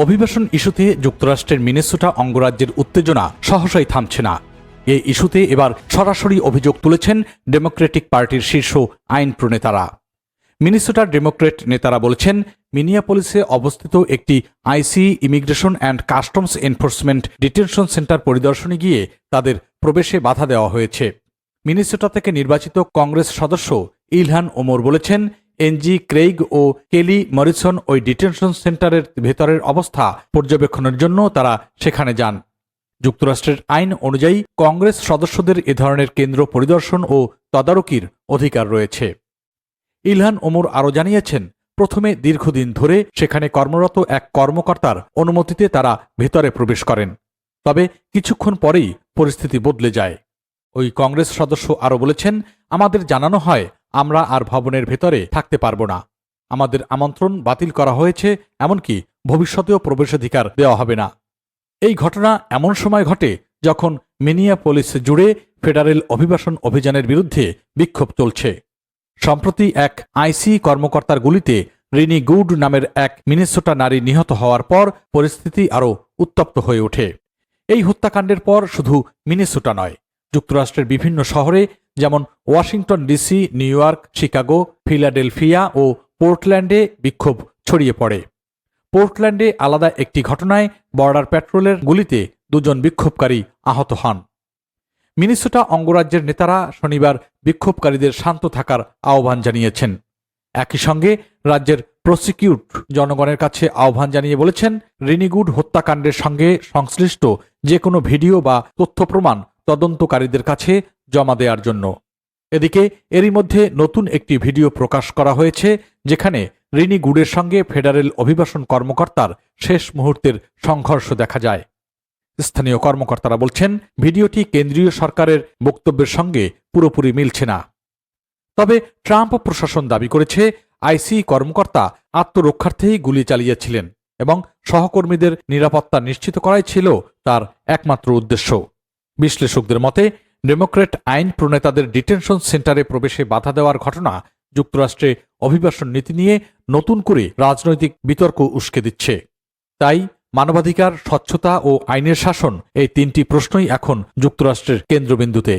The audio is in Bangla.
অভিবাসন ইস্যুতে যুক্তরাষ্ট্রের মিনেসোটা অঙ্গরাজ্যের উত্তেজনা সহসাই থামছে না। এই ইস্যুতে এবার সরাসরি অভিযোগ তুলেছেন ডেমোক্রেটিক পার্টির শীর্ষ আইন প্রণেতারা। মিনেসোটার ডেমোক্রেট নেতারা বলেছেন, মিনিয়াপলিসে অবস্থিত একটি ICE immigration and customs enforcement detention centre পরিদর্শনে গিয়ে তাদের প্রবেশে বাধা দেওয়া হয়েছে। মিনেসোটা থেকে নির্বাচিত কংগ্রেস সদস্য ইলহান ওমর বলেছেন, এনজি ক্রেইগ ও কেলি মরিসন ওই ডিটেনশন সেন্টারের ভেতরের অবস্থা পর্যবেক্ষণের জন্য তারা সেখানে যান। যুক্তরাষ্ট্রের আইন অনুযায়ী কংগ্রেস সদস্যদের এ ধরনের কেন্দ্র পরিদর্শন ও তদারকির অধিকার রয়েছে। ইলহান ওমর আরও জানিয়েছেন, প্রথমে দীর্ঘদিন ধরে সেখানে কর্মরত এক কর্মকর্তার অনুমতিতে তারা ভেতরে প্রবেশ করেন, তবে কিছুক্ষণ পরেই পরিস্থিতি বদলে যায়। ওই কংগ্রেস সদস্য আরও বলেছেন, আমাদের জানানো হয় আমরা আর ভবনের ভেতরে থাকতে পারব না। আমাদের আমন্ত্রণ বাতিল করা হয়েছে, এমনকি ভবিষ্যতেও প্রবেশাধিকার দেওয়া হবে না। এই ঘটনা এমন সময় ঘটে যখন মিনিয়াপলিস জুড়ে ফেডারেল অভিবাসন অভিযানের বিরুদ্ধে বিক্ষোভ চলছে। সম্প্রতি এক আইসি কর্মকর্তার গুলিতে রিনি গুড নামের এক মিনেসোটা নারী নিহত হওয়ার পর পরিস্থিতি আরও উত্তপ্ত হয়ে ওঠে। এই হত্যাকাণ্ডের পর শুধু মিনেসোটা নয়, যুক্তরাষ্ট্রের বিভিন্ন শহরে যেমন Washington DC, New York, Chicago, Philadelphia ও পোর্টল্যান্ডে বিক্ষোভ ছড়িয়ে পড়ে। পোর্টল্যান্ডে আলাদা একটি ঘটনায় বর্ডার প্যাট্রোলের গুলিতে দুজন বিক্ষোভকারী আহত হন। মিনেসোটা অঙ্গরাজ্যের নেতারা শনিবার বিক্ষোভকারীদের শান্ত থাকার আহ্বান জানিয়েছেন। একই সঙ্গে রাজ্যের প্রসিকিউট জনগণের কাছে আহ্বান জানিয়ে বলেছেন, রিনিগুড হত্যাকাণ্ডের সঙ্গে সংশ্লিষ্ট যে কোনো ভিডিও বা তথ্য প্রমাণ তদন্তকারীদের কাছে জমা দেওয়ার জন্য। এদিকে এরই মধ্যে নতুন একটি ভিডিও প্রকাশ করা হয়েছে, যেখানে রিনি গুডের সঙ্গে ফেডারেল অভিবাসন কর্মকর্তার শেষ মুহূর্তের সংঘর্ষ দেখা যায়। স্থানীয় কর্মকর্তারা বলছেন, ভিডিওটি কেন্দ্রীয় সরকারের বক্তব্যের সঙ্গে পুরোপুরি মিলছে না। তবে ট্রাম্প প্রশাসন দাবি করেছে, আইসি কর্মকর্তা আত্মরক্ষার্থেই গুলি চালিয়েছিলেন এবং সহকর্মীদের নিরাপত্তা নিশ্চিত করাই ছিল তার একমাত্র উদ্দেশ্য। বিশ্লেষকদের মতে, ডেমোক্রেট আইন প্রণেতাদের ডিটেনশন সেন্টারে প্রবেশে বাধা দেওয়ার ঘটনা যুক্তরাষ্ট্রে অভিবাসন নীতি নিয়ে নতুন করে রাজনৈতিক বিতর্ক উস্কে দিচ্ছে। তাই মানবাধিকার, স্বচ্ছতা ও আইনের শাসন, এই তিনটি প্রশ্নই এখন যুক্তরাষ্ট্রের কেন্দ্রবিন্দুতে।